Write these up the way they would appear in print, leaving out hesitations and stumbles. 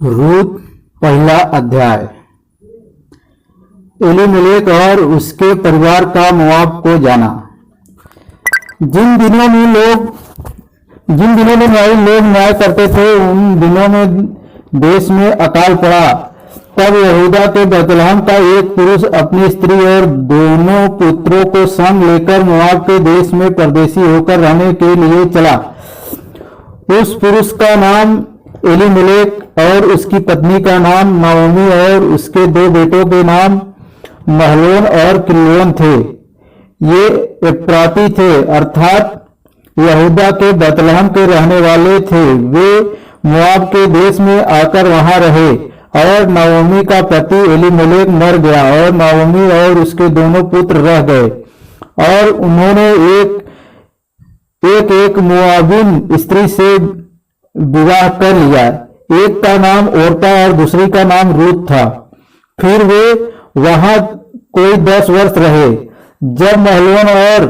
रूत पहला अध्याय। एलीमेलेक और उसके परिवार का मोआब को जाना। जिन दिनों में लोग न्याय करते थे, उन दिनों में देश में अकाल पड़ा। तब यहूदा के बैतलहम का एक पुरुष अपनी स्त्री और दोनों पुत्रों को संग लेकर मोआब के देश में परदेशी होकर रहने के लिए चला। उस पुरुष का नाम एलीमेलेक और उसकी पत्नी का नाम नाओमी और उसके दो बेटों के नाम महलोन और किल्योन थे। ये एप्राती थे, अर्थात यहूदा के बैतलहम के रहने वाले थे। वे मोआब के देश में आकर वहां रहे। और नाओमी का पति एलीमेलेक मर गया और नाओमी और उसके दोनों पुत्र रह गए। और उन्होंने एक मोआबिन स्त्री से विवाह कर लिया। एक का नाम ओरपा और दूसरी का नाम रूत था। फिर वे वहां कोई 10 वर्ष रहे। जब महलोन और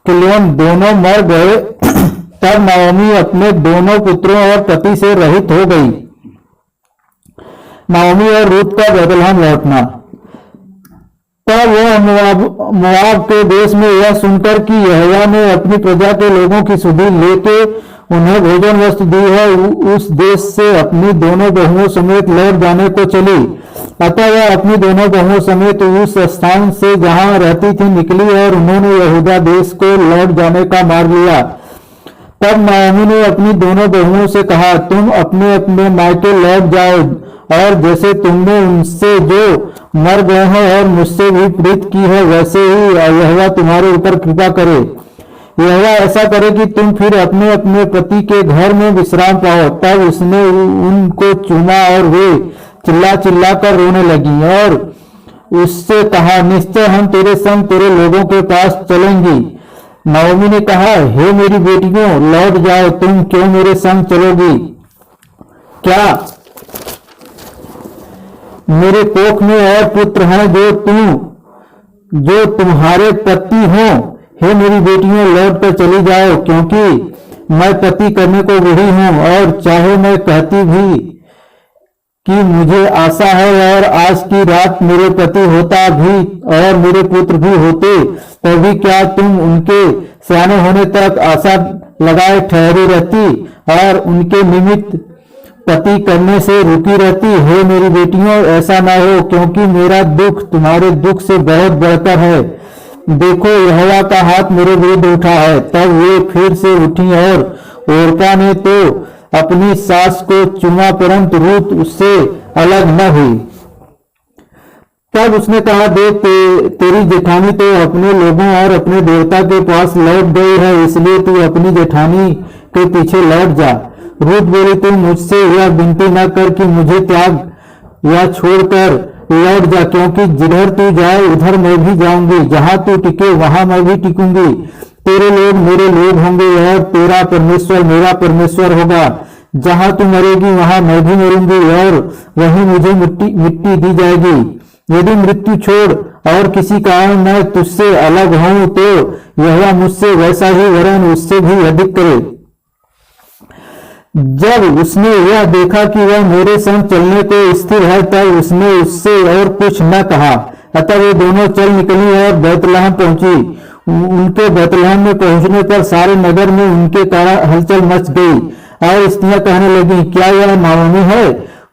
किल्योन दोनों मर गए, तब नाओमी अपने दोनों पुत्रों और पति से रहित हो गई। नाओमी और रूत का बैतलहम लौटना। तब वह मोआब के देश में यह सुनकर कि यहोवा ने अपनी प्रजा के लोगों की सुधि लेके उन्हें भोजन वस्तु दी है, उस देश से अपनी दोनों बहुओं समेत लौट जाने को चली। अतः वह अपनी दोनों बहुओं समेत उस स्थान से जहां रहती थी निकली और उन्होंने यहूदा देश को लौट जाने का मार्ग लिया। तब नाओमी ने अपनी दोनों बहुओं से कहा, तुम अपने अपने मायके लौट जाओ, और जैसे तुमने उनसे जो मर गए हैं और मुझसे भी प्रीत की है, वैसे ही यहोवा तुम्हारे ऊपर कृपा करे। यहोवा ऐसा करे कि तुम फिर अपने अपने पति के घर में विश्राम पाओ। तब उसने उनको चूमा और वे चिल्ला चिल्ला कर रोने लगी और उससे कहा, निश्चय हम तेरे संग तेरे लोगों के पास चलेंगी। नाओमी ने कहा, हे मेरी बेटियों, लौट जाओ, तुम क्यों मेरे संग चलोगी? क्या मेरे कोख में और पुत्र हैं जो तुम्हारे पति हों? हे मेरी बेटियों, लौट कर चली जाओ, क्योंकि मैं पति करने को बूढ़ी हूं। और चाहे मैं कहती भी कि मुझे आशा है और आज की रात मेरे पति होता भी और मेरे पुत्र भी होते, तभी क्या तुम उनके सयाने होने तक आशा लगाए ठहरी रहती और उनके निमित्त पति करने से रुकी रहती? हे मेरी बेटियों, ऐसा ना हो, क्योंकि मेरा दुख तुम्हारे दुख से बहुत बढ़कर है। देखो, यहोवा का हाथ मेरे विरुद्ध उठा है। तब वे फिर से उठी और ओरपा ने तो अपनी सास को चूमा, परंतु रूत उससे अलग न हुई। तब उसने कहा, देख, तेरी जेठानी तो अपने लोगों और अपने देवता के पास लौट गई है, इसलिए तू अपनी जेठानी के पीछे लौट जा। रूत बोली, तू मुझसे यह विनती न कर कि मुझे त्याग या छोड़कर लौट जा, क्योंकि जिधर तू जाए उधर मैं भी जाऊंगी, जहां तू टिके वहां मैं भी टिकूंगी। तेरे लोग मेरे लोग होंगे और तेरा परमेश्वर मेरा परमेश्वर होगा। जहां तू मरेगी वहां मैं भी मरूंगी और वहीं मुझे मिट्टी दी जाएगी। यदि मृत्यु छोड़ और किसी कारण मैं तुझसे अलग हूं, तो यहोवा मुझसे वैसा ही वरन उससे भी अधिक करे। जब उसने यह देखा कि वह मेरे संग चलने को स्थिर है, तब उसने उससे और कुछ न कहा। अतः वे दोनों चल निकली और बैतलहम पहुंची। उनके बैतलहम में पहुंचने पर सारे नगर में उनके कारण हलचल मच गई और स्त्रियां कहने लगी, क्या यह नाओमी है?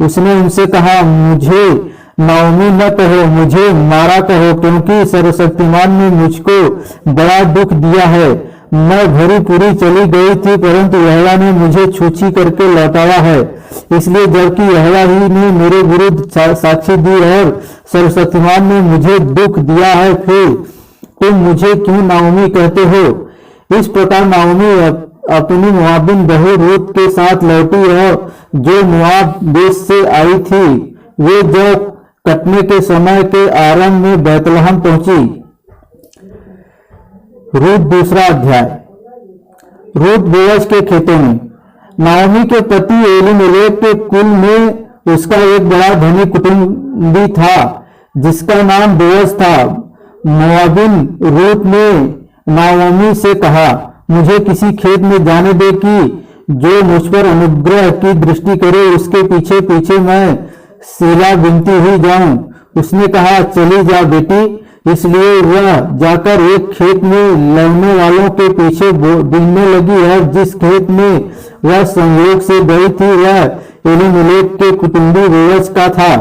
उसने उनसे कहा, मुझे नाओमी न कहो, मुझे मारा कहो, क्योंकि सर्वशक्तिमान ने मुझको बड़ा दुख दिया है। मैं भरी पूरी चली गई थी, परंतु यहोवा ने मुझे छूछी करके लौटाया है। इसलिए जबकि यहोवा ही ने मेरे विरुद्ध साक्षी दी और सर्वशक्तिमान ने मुझे दुख दिया है, फिर तुम मुझे क्यों नाओमी कहते हो? इस प्रकार नाओमी अपनी मोआबिन बहू रूत के साथ लौटी और जो मोआब देश से आई थी, वे जौ कटने के समय के आरंभ में बैतलहम पहुंची। रूत दूसरा अध्याय। रूत बोअज के खेतों में। नाओमी के पति एलीमेलेक के कुल में उसका एक बड़ा धनी कुटुंबी था, जिसका नाम बोअज था। मोआबिन रूत ने नाओमी से कहा, मुझे किसी खेत में जाने दे कि जो मुझ पर अनुग्रह की दृष्टि करे उसके पीछे पीछे मैं सिला बिनती हुई जाऊं। उसने कहा, चली जा बेटी। इसलिए वह जाकर एक खेत में लड़ने वालों के पीछे बीनने लगी और जिस खेत में वह संयोग से गई थी वह एलीमेलेक के कुटुंबी बोअज का था।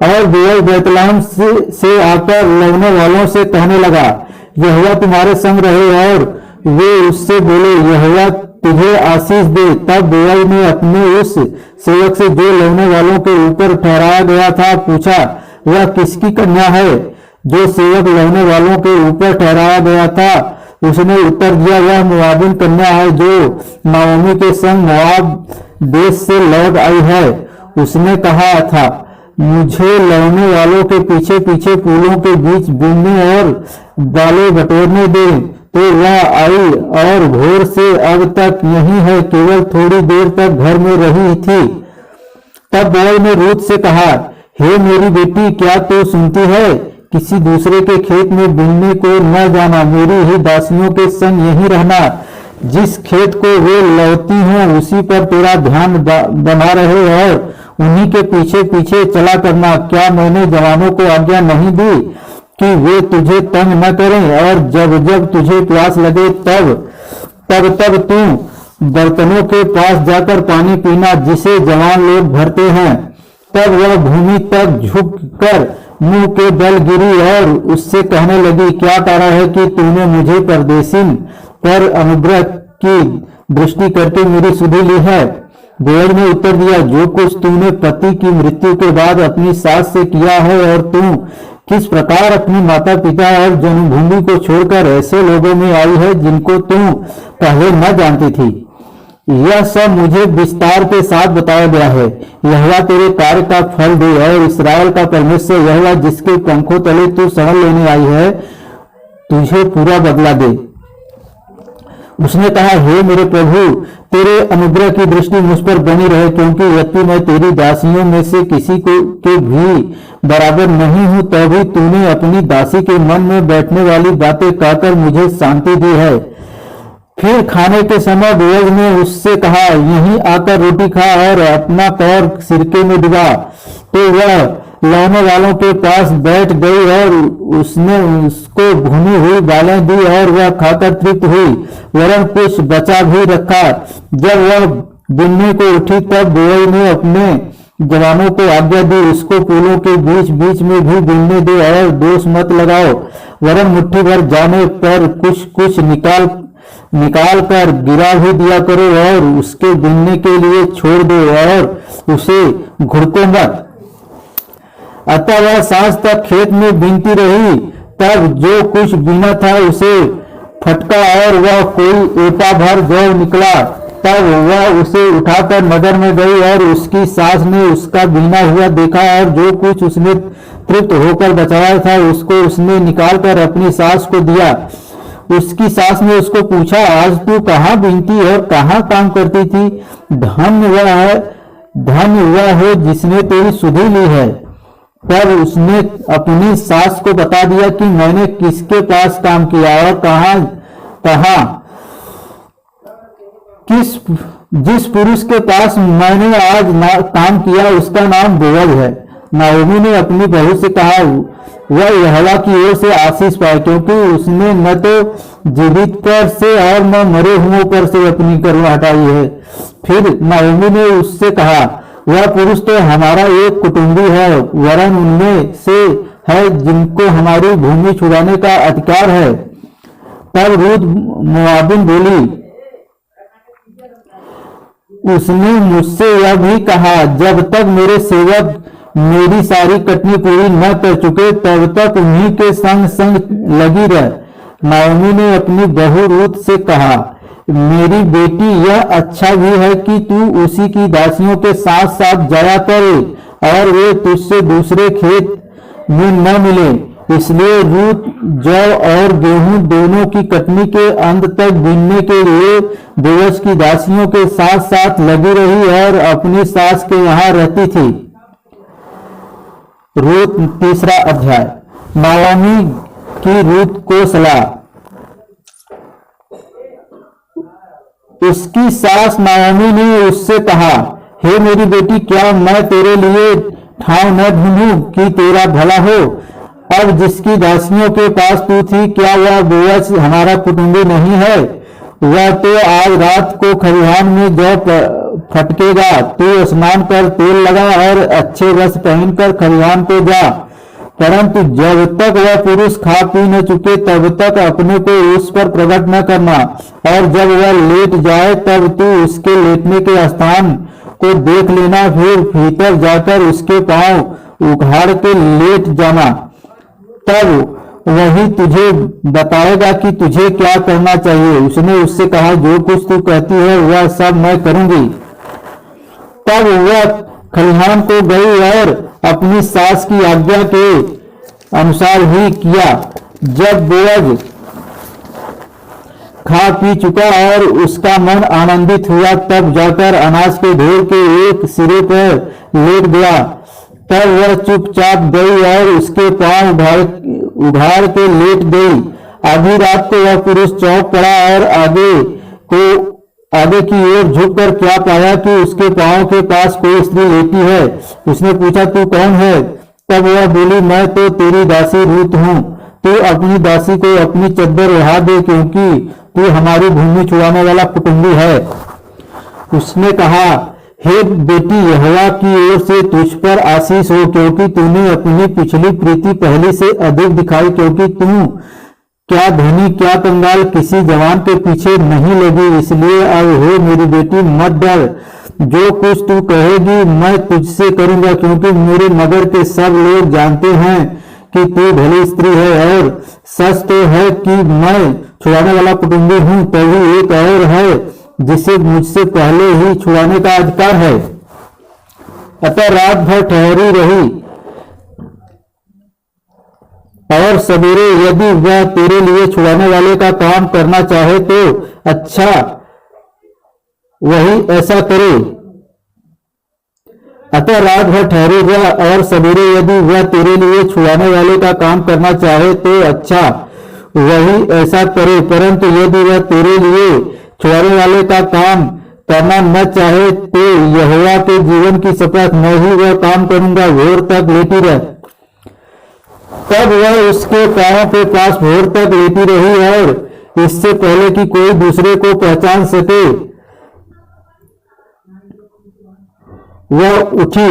और बोअज बैतलहम से आकर लड़ने वालों से कहने लगा, यहोवा तुम्हारे संग रहे। और वे उससे बोले, यहोवा तुझे आशीष दे। तब बोअज ने अपने उस सेवक से जो लड़ने वालों के ऊपर ठहराया गया था पूछा, वह किसकी कन्या है जो सेवक लड़ने वालों के ऊपर ठहराया गया था? उसने उत्तर दिया, वह मोआबिन कन्या है जो नाओमी के संग मोआब देश से लौट आई है। उसने कहा था, मुझे लड़ने वालों के पीछे पीछे फूलों के बीच बीनने और बालें बटोरने दे। तो वह आई और भोर से अब तक यही है, केवल थोड़ी देर तक घर में रही थी। तब बोअज ने रूत से कहा, हे मेरी बेटी, क्या तू सुनती है? किसी दूसरे के खेत में बीनने को न जाना, मेरी ही दासियों के संग यहीं रहना। जिस खेत को वे लौती हैं उसी पर तेरा ध्यान बना रहे और उन्हीं के पीछे पीछे चला करना। क्या मैंने जवानों को आज्ञा नहीं दी कि वे तुझे तंग न करें? और जब जब तुझे प्यास लगे तब तू बर्तनों के पास जाकर पानी पीना जिसे जवान लोग भरते हैं। तब वह भूमि तक झुककर मुंह के बल गिरी और उससे कहने लगी, क्या कारण है कि तूने मुझे परदेशिन पर अनुग्रह की दृष्टि करके मेरी सुधि ली है? बोअज ने उत्तर दिया, जो कुछ तूने पति की मृत्यु के बाद अपनी सास से किया है और तू किस प्रकार अपनी माता पिता और जन्मभूमि को छोड़कर ऐसे लोगों में आई है जिनको तू पहले न जानती थी, यह सब मुझे विस्तार के साथ बताया गया है। यहोवा तेरे कार्य का फल दे और इस्राएल का परमेश्वर यहोवा जिसके पंखों तले तू शरण लेने आई है तुझे पूरा बदला दे। उसने कहा, हे मेरे प्रभु, तेरे अनुग्रह की दृष्टि मुझ पर बनी रहे, क्योंकि यद्यपि मैं तेरी दासियों में से किसी को के भी बराबर नहीं हूं, तभी तूने अपनी दासी के मन में बैठने वाली बातें कहकर मुझे शांति दी है। फिर खाने के समय बोअज ने उससे कहा, यहीं आकर रोटी खा और अपना पैर सिरके में डुबा। तो वह लौने वालों के पास बैठ गई और उसने उसको भुनी हुई बालें दी और वह खाकर तृप्त हुई, वरन कुछ बचा भी रखा। जब वह बुनने को उठी तब बोअज ने अपने जवानों को आज्ञा दी, उसको फूलों के बीच बीच में भी बुनने दे और दोष मत लगाओ, वरन मुट्ठी भर जाने पर कुछ कुछ निकाल कर गिरा भी दिया करो और उसके बुनने के लिए छोड़ दो और उसे घुड़को मत। अतः वह सांझ तक खेत में बीनती रही। तब जो कुछ बीना था उसे फटका और वह कोई एपा भर जौ निकला। तब वह उसे उठाकर नगर में गई और उसकी सास ने उसका बीना हुआ देखा और जो कुछ उसने तृप्त होकर बचाया था उसको उसने निकालकर अपनी सास को दिया। उसकी सास ने उसको पूछा, आज तू कहाँ बीनती और कहाँ काम करती थी? धन्य वह है जिसने तेरी सुधि ली है। तब उसने अपनी सास को बता दिया कि मैंने किसके पास काम किया और जिस पुरुष के पास मैंने आज काम किया उसका नाम बोअज है। नाओमी ने अपनी बहू से कहा, वह यहोवा की ओर से आशीष पाए, क्योंकि उसने न तो जीवित पर से और न मरे हुओं पर से अपनी करुणा हटाई है। फिर नाओमी ने उससे कहा, वह पुरुष तो हमारा एक कुटुंबी है, वरन उनमें से है जिनको हमारी भूमि छुड़ाने का अधिकार है। तब रूत मोआबिन बोली, उसने मुझसे यह भी कहा, जब तक मेरे सेवक मेरी सारी कटनी पूरी न कर चुके तब तक उन्हीं के संग संग लगी रह। नाओमी ने अपनी बहू रूत से कहा, मेरी बेटी, यह अच्छा भी है कि तू उसी की दासियों के साथ साथ जाया करे और वे तुझसे दूसरे खेत में न मिले। इसलिए रूत जौ और गेहूं दोनों की कटनी के अंत तक बीनने के लिए बोअज की दासियों के साथ साथ लगी रही और अपनी सास के यहाँ रहती थी। रूत 3 अध्याय। नाओमी की रूत को सलाह। उसकी सास नाओमी ने उससे कहा, हे मेरी बेटी, क्या मैं तेरे लिए ठाव न ढूंढूं कि तेरा भला हो? अब जिसकी दासियों के पास तू थी, क्या वह बोअज हमारा कुटुंबी नहीं है? वह तो आज रात को खलिहान में जौ फटकेगा। तू स्नान कर, तेल लगा और अच्छे वस्त्र पहनकर खलिहान को जा, परंतु जब तक वह पुरुष खा पी न चुके तब तक अपने को उस पर प्रकट न करना, और जब वह लेट जाए तब तू उसके लेटने के स्थान को देख लेना, फिर भीतर जाकर उसके पांव उघाड़ के लेट जाना, तब वही तुझे बताएगा कि तुझे क्या करना चाहिए। उसने उससे कहा, जो कुछ तू कहती है वह सब मैं करूंगी। तब वह खलिहान को गई और अपनी सास की आज्ञा के अनुसार ही किया। जब बोअज खा पी चुका और उसका मन आनंदित हुआ, तब जाकर अनाज के ढेर के एक सिरे पर लेट गया। तब वह चुपचाप गई और उसके पांव उघाड़ के लेट गई। आधी रात को वह पुरुष चौंक पड़ा और आगे की ओर झुककर क्या पाया कि उसके पांव के पास कोई स्त्री लेटी है। उसने पूछा, तू कौन है? तब वह बोली, मैं तो तेरी दासी रूत हूँ। तू अपनी दासी को अपनी चद्दर ओढ़ा दे, क्योंकि तू हमारी भूमि छुड़ाने वाला कुटुंबी है। उसने कहा, हे बेटी, यहोवा की ओर से तुझ पर आशीष हो, क्योंकि तूने अपनी पिछली प्रीति पहले से अधिक दिखाई, क्योंकि तू क्या धनी क्या कंगाल किसी जवान के पीछे नहीं लगी। इसलिए अब हे मेरी बेटी, मत डर, जो कुछ तू कहेगी मैं तुझसे करूंगा, क्योंकि मेरे नगर के सब लोग जानते हैं कि तू भली स्त्री है, और सच तो है कि मैं छुड़ाने वाला कुटुंबी हूँ। तभी एक और है जिसे मुझसे पहले ही छुड़ाने का अधिकार है। अतः रात भर ठहरी रही, और सवेरे यदि वह तेरे लिए छुड़ाने वाले का काम करना चाहे तो अच्छा, वही ऐसा करे। अतः रात भर ठहरे रहा, और सवेरे यदि वह तेरे लिए छुड़ाने वाले का काम करना चाहे तो अच्छा, वही ऐसा करे। परंतु यदि वह तेरे लिए छुड़ाने वाले का काम करना न चाहे तो यहोवा के जीवन की शपथ, मैं ही वह काम करूंगा, भोर तक लेटी रह। तब वह उसके पांव के पास भोर तक लेटी रही, और इससे पहले कि कोई दूसरे को पहचान सके वह उठी।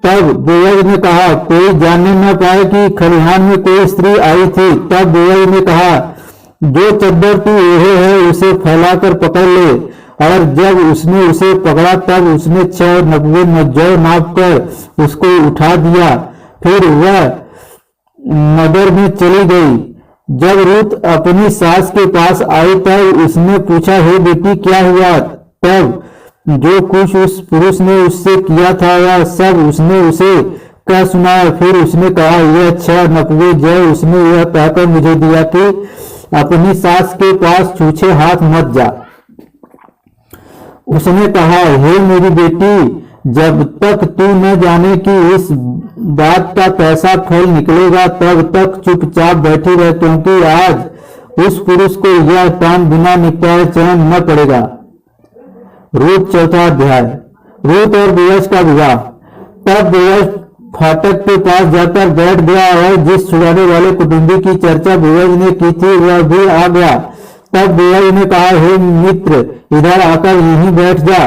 तब बोअज ने कहा, कोई जानने न पाए कि खलिहान में कोई स्त्री आई थी। तब बोअज ने कहा, जो चद्दर तू ओढ़े है उसे फैलाकर पकड़ ले। और जब उसने उसे पकड़ा तब उसने 6 नगवे जौ नाप कर उसको उठा दिया। फिर वह नगर में चली गई। जब रूत अपनी सास के पास आई तब उसने पूछा, हे बेटी, क्या हुआ? तब जो कुछ उस पुरुष ने उससे किया था वह सब उसने उसे कह सुनाया। फिर उसने कहा, यह 6 नकवे जौ उसने यह कहकर मुझे दिया कि अपनी सास के पास छूछे हाथ मत जा। उसने कहा, हे मेरी बेटी, जब तक तू न जाने कि इस बात का कैसा फल निकलेगा तब तक चुपचाप बैठी रह, क्योंकि आज उस पुरुष को यह काम बिना निपटाए चैन न पड़ेगा। रूत 4वां अध्याय। रूत और बोअज का विवाह। तब बोअज फाटक के पास जाकर बैठ गया, और जिस छुड़ाने वाले कुटुंबी की चर्चा बोअज ने की थी वह भी आ गया। तब बोअज ने कहा, हे मित्र, इधर आकर यहीं बैठ जा।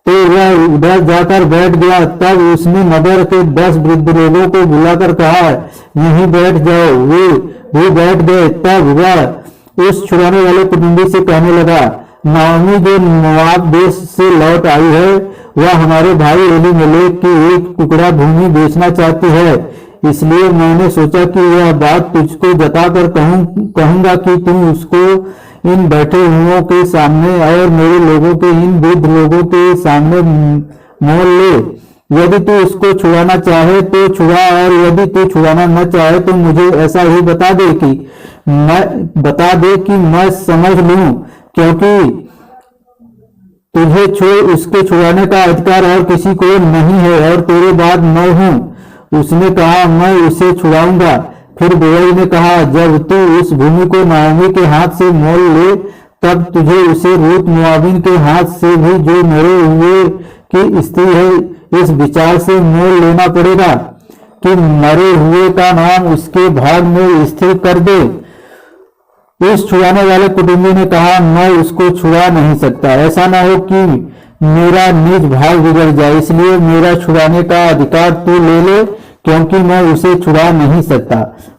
तो वह उधर जाकर बैठ गया। तब उसने नगर के 10 वृद्ध लोगों को बुलाकर कहा, यहीं बैठ जाओ। वे भी बैठ गए। तब वह उस छुड़ाने वाले कुटुंबी से कहने लगा, नाओमी जो मोआब देश से लौट आई है, वह हमारे भाई एलीमेलेक की एक टुकड़ा भूमि बेचना चाहती है। इसलिए मैंने सोचा कि यह बात तुझको जताकर कहूंगा कि तुम उसको इन बैठे हुओं के सामने और मेरे लोगों के इन वृद्ध लोगों के सामने मोल ले। यदि तू उसको छुड़ाना चाहे तो छुड़ा, और यदि तू छुड़ाना न चाहे तो मुझे ऐसा ही बता दे कि मैं समझ लूं, क्योंकि तुझे उसके छुड़ाने का अधिकार और किसी को नहीं है, और तेरे बाद मैं हूं। उसने कहा, मैं उसे छुड़ाऊंगा। फिर बोअज ने कहा, जब तू उस भूमि को नाओमी के हाथ से मोल ले तब तुझे उसे रूत मोआबिन के हाथ से भी, जो मरे हुए की स्त्री है, इस विचार से मोल लेना पड़ेगा कि मरे हुए का नाम उसके भाग में स्थिर कर दे। उस छुड़ाने वाले कुटुंबी ने कहा, मैं उसको छुड़ा नहीं सकता, ऐसा ना हो कि मेरा निज भाग बिगड़ जाए, इसलिए मेरा छुड़ाने का अधिकार तू ले ले, क्योंकि मैं उसे छुड़ा नहीं सकता।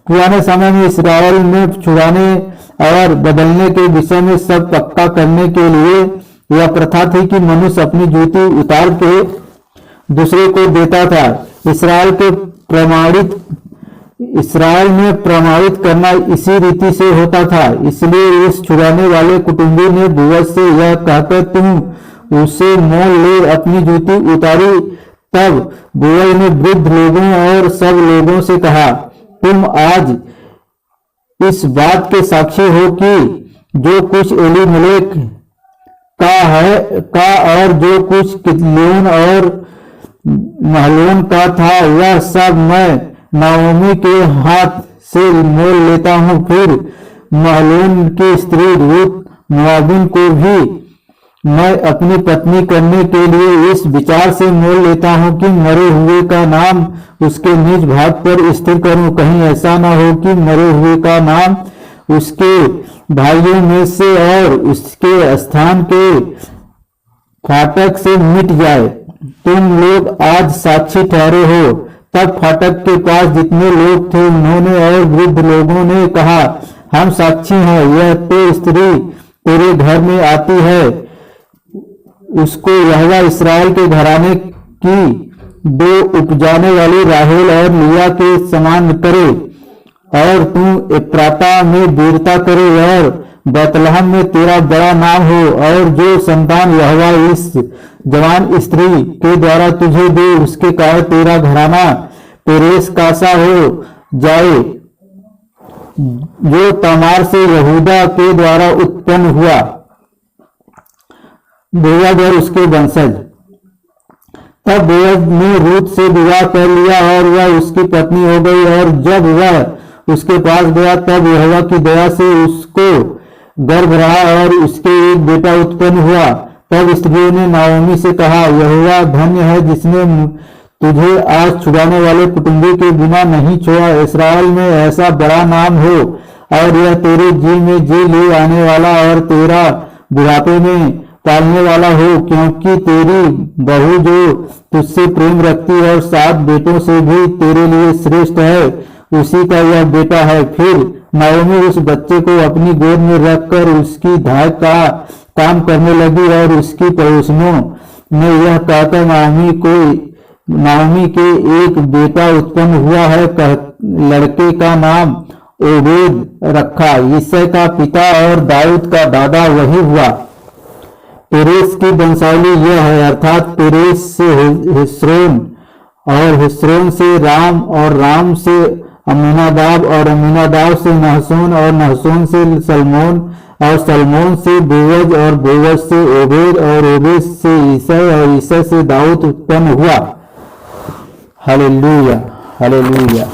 पुराने समय में इस्राएल में छुड़ाने और बदलने के विषय में सब पक्का करने के लिए यह प्रथा थी कि मनुष्य अपनी जूती उतार के दूसरे को देता था। इसराइल में प्रमाणित करना इसी रीति से होता था। इसलिए उस छुड़ाने वाले कुटुंबी ने बोअज से यह कहकर तुम उसे मोल ले अपनी जूती उतारी। तब बोअज ने वृद्ध लोगों और सब लोगों से कहा, तुम आज इस बात के साक्षी हो कि जो कुछ एलीमेलेक का और जो कुछ कितलोन और महलोन का था, वह सब मैं नाओमी के हाथ से मोल लेता हूँ। फिर महलोन की स्त्री रूत मोआबिन को भी मैं अपनी पत्नी करने के लिए इस विचार से मोल लेता हूँ कि मरे हुए का नाम उसके निज भाग पर स्थिर करूं। कहीं ऐसा ना हो कि मरे हुए का नाम उसके भाइयों में से और उसके स्थान के फाटक से मिट जाए। तुम लोग आज साक्षी ठहरे हो। तब फाटक के पास जितने लोग थे उन्होंने और वृद्ध लोगों ने कहा, हम साक्षी हैं, यह तो स्त्री तेरे घर में आती है, उसको यहोवा इस्राएल के घराने की दो उपजाने वाली राहेल और लिया के समान करे, और तू एप्राता में वीरता करे और बैतलहम में तेरा बड़ा नाम हो, और जो संतान यहोवा इस जवान स्त्री के द्वारा तुझे दे, उसके कारण तेरा घराना पेरेस कासा हो जाए, जो तमार से यहूदा के द्वारा उत्पन्न हुआ। बोअज और उसके वंशज। तब बोअज ने रूत से विवाह कर लिया और वह उसकी पत्नी हो गई, और जब वह उसके पास गया तब यहोवा की दया से उसको गर्भ रहा और उसके एक बेटा उत्पन्न हुआ। तब स्त्रियों ने नाओमी से कहा, यहोवा धन्य है जिसने तुझे आज छुड़ाने वाले कुटुंबी के बिना नहीं छोड़ा। इस्राएल में ऐसा बड़ा नाम हो, और यह तेरे जी में जी ले आने वाला और तेरा बुढ़ापे में पालने वाला हो, क्योंकि तेरी बहू जो तुझसे प्रेम रखती है और 7 बेटों से भी तेरे लिए श्रेष्ठ है, उसी का यह बेटा है। फिर नाओमी उस बच्चे को अपनी गोद में रखकर उसकी धाय का काम करने लगी, और उसकी पड़ोसनों ने यह कहकर नाओमी के एक बेटा उत्पन्न हुआ है, लड़के का नाम ओबेद रखा। यिशै का पिता और दाऊद का दादा वही हुआ। पेरेस की वंशावली यह है, अर्थात पेरेस से हिस्रोन, और हिस्रोन से राम, और राम से अमीनादाब, और अमीनादाब से नहसोन, और नहसोन से सलमोन, और सलमोन से बोअज, और बोअज से ओबेद, और ओबेद से यिशै, और यिशै से दाऊद उत्पन्न हुआ। Hallelujah, hallelujah.